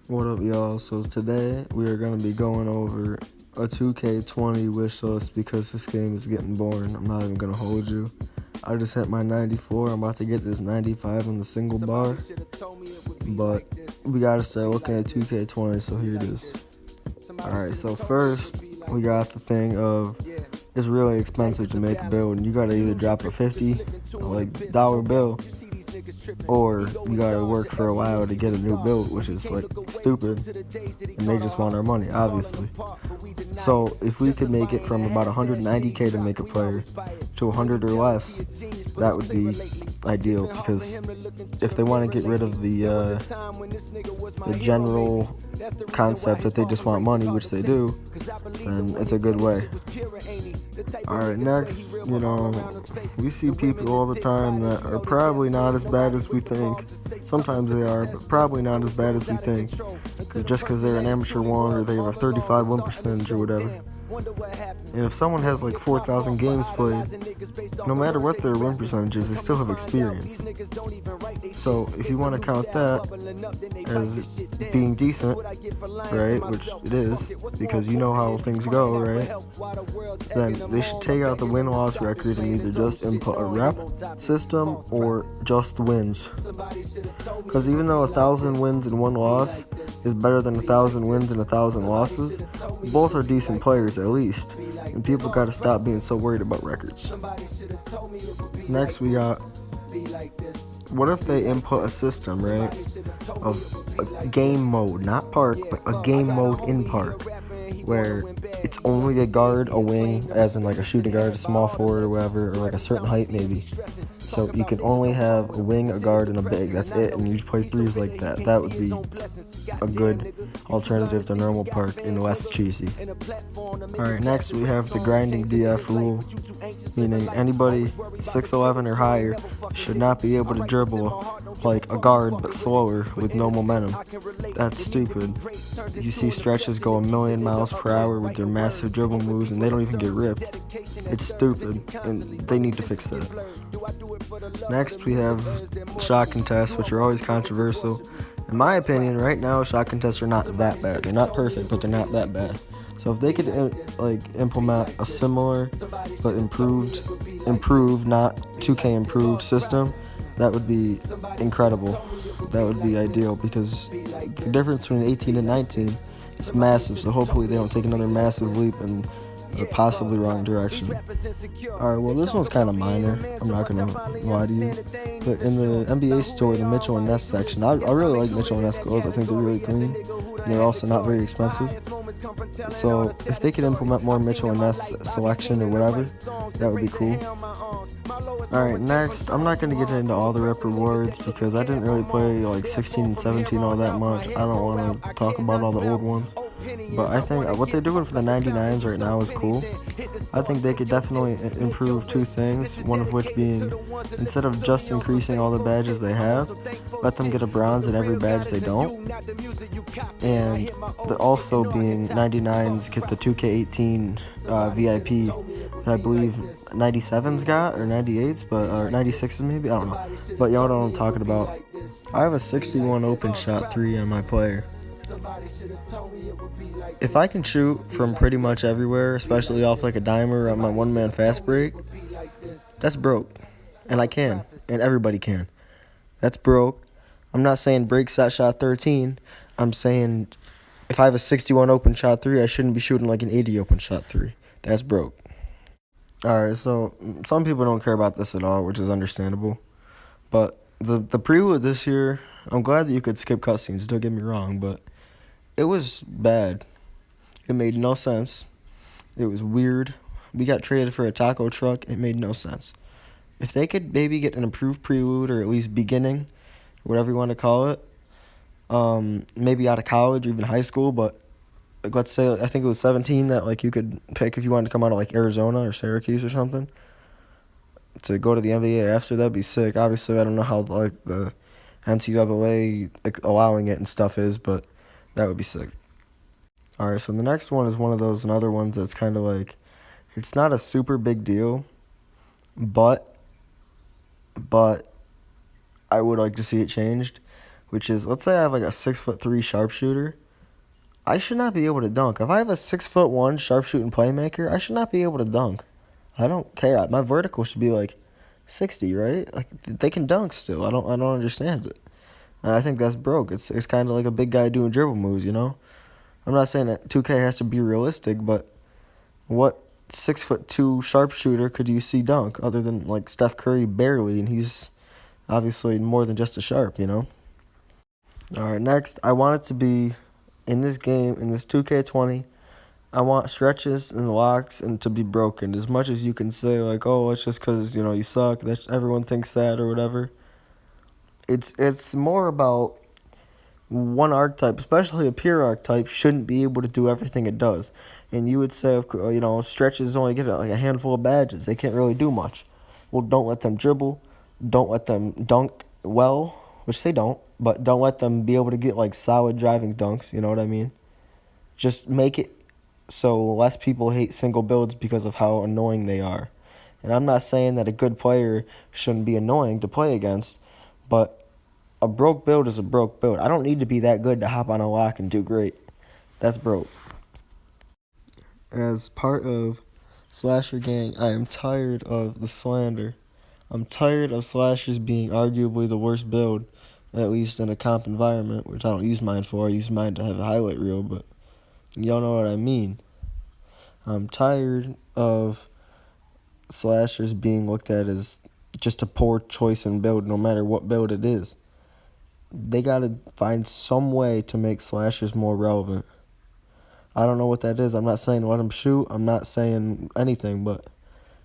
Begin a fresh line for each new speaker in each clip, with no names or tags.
What up, y'all? So today we are going to be going over a 2K20 wish list because this game is getting boring. I'm not even going to hold you. I just hit my 94. I'm about to get this 95 on the single bar. But we got to start looking at 2K20, so here it is. Alright, so first we got the thing of it's really expensive to make a build, and you got to either drop a $50 dollar bill, or you gotta work for a while to get a new build, which is like stupid, and they just want our money, obviously. So if we could make it from about 190k to make a player to 100 or less, that would be ideal, because if they want to get rid of the general concept that they just want money, which they do, then it's a good way. Alright, next, we see people all the time that are probably not as bad as we think. Sometimes they are, but probably not as bad as we think, just because they're an amateur one or they have a 35 win percentage or whatever. And if someone has like 4,000 games played, no matter what their win percentage is, they still have experience. So if you want to count that as being decent, right, which it is, because you know how things go, right, then they should take out the win-loss record and either just input a rep system or just wins. Because even though 1,000 wins and 1 loss is better than 1,000 wins and 1,000 losses, both are decent players at least, and people gotta stop being so worried about records. Next we got, what if they input a system, right, of a game mode, not park, but a game mode in park, where it's only a guard, a wing, as in like a shooting guard, a small forward or whatever, or like a certain height maybe. So you can only have a wing, a guard, and a big, that's it, and you play threes like that. That would be a good alternative to normal park and less cheesy. Alright, next we have the grinding DF rule, meaning anybody 6'11 or higher should not be able to dribble like a guard but slower with no momentum. That's stupid. You see stretches go a million miles per hour with their massive dribble moves and they don't even get ripped. It's stupid, and they need to fix that. Next we have shot contests, which are always controversial. In my opinion, right now shot contests are not that bad. They're not perfect, but they're not that bad. So if they could implement a similar but improved, not 2K improved system, that would be incredible. That would be ideal, because the difference between 18 and 19 is massive. So hopefully they don't take another massive leap in the possibly wrong direction. Alright, well, this one's kind of minor, I'm not going to lie to you, but in the NBA store, the Mitchell and Ness section, I really like Mitchell and Ness clothes. I think they're really clean, and they're also not very expensive. So if they could implement more Mitchell and Ness selection or whatever, that would be cool. Alright, next, I'm not going to get into all the rep rewards because I didn't really play like 16 and 17 all that much. I don't want to talk about all the old ones. But I think what they're doing for the 99s right now is cool. I think they could definitely improve 2 things, one of which being, instead of just increasing all the badges they have, let them get a bronze in every badge they don't. And also being 99s get the 2K18 VIP that I believe 97's got, or 98's, or 96's maybe, I don't know. But y'all know what I'm talking about. I have a 61 open shot 3 on my player. If I can shoot from pretty much everywhere, especially off like a dimer on my one-man fast break, that's broke. And I can, and everybody can. That's broke. I'm not saying break shot 13. I'm saying if I have a 61 open shot 3, I shouldn't be shooting like an 80 open shot 3. That's broke. Alright, so some people don't care about this at all, which is understandable. But the prelude this year, I'm glad that you could skip cutscenes, don't get me wrong, but it was bad. It made no sense. It was weird. We got traded for a taco truck. It made no sense. If they could maybe get an improved prelude, or at least beginning, whatever you want to call it, maybe out of college or even high school, but like, let's say, I think it was 17 that like you could pick if you wanted to come out of like Arizona or Syracuse or something to go to the NBA after. That'd be sick. Obviously, I don't know how like the NCAA like allowing it and stuff is, but that would be sick. Alright, so the next one is one of those another ones that's kind of like, it's not a super big deal, but I would like to see it changed. which is, let's say I have like a 6'3" sharpshooter. I should not be able to dunk. If I have a 6'1" sharpshooting playmaker, I should not be able to dunk. I don't care. My vertical should be like 60, right? Like they can dunk still. I don't understand it. And I think that's broke. It's kind of like a big guy doing dribble moves, you know. I'm not saying that 2K has to be realistic, but what 6'2" sharpshooter could you see dunk other than like Steph Curry barely, and he's obviously more than just a sharp, you know. All right, next I want it to be in this game in this 2K20. I want stretches and locks and to be broken. As much as you can say like, oh, it's just because you suck. That's everyone thinks that or whatever. It's more about one archetype, especially a pure archetype, shouldn't be able to do everything it does. And you would say, stretches only get like a handful of badges. They can't really do much. Well, don't let them dribble. Don't let them dunk well, which they don't. But don't let them be able to get like solid driving dunks. You know what I mean? Just make it so less people hate single builds because of how annoying they are. And I'm not saying that a good player shouldn't be annoying to play against, but a broke build is a broke build. I don't need to be that good to hop on a lock and do great. That's broke. As part of Slasher Gang, I am tired of the slander. I'm tired of Slashers being arguably the worst build, at least in a comp environment, which I don't use mine for. I use mine to have a highlight reel, but y'all know what I mean. I'm tired of Slashers being looked at as just a poor choice in build, no matter what build it is. They gotta find some way to make slashers more relevant. I don't know what that is. I'm not saying let them shoot. I'm not saying anything, but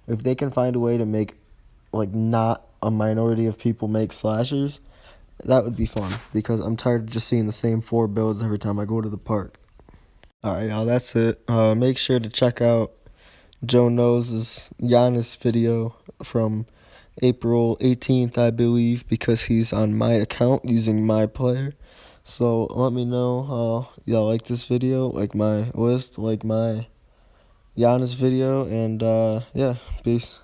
if they can find a way to make like not a minority of people make slashers, that would be fun because I'm tired of just seeing the same 4 builds every time I go to the park. All right, y'all, that's it. Make sure to check out Joe Knows' Giannis video from April 18th, I believe, because he's on my account using my player. So let me know how y'all like this video, like my list, like my Giannis video, and yeah, peace.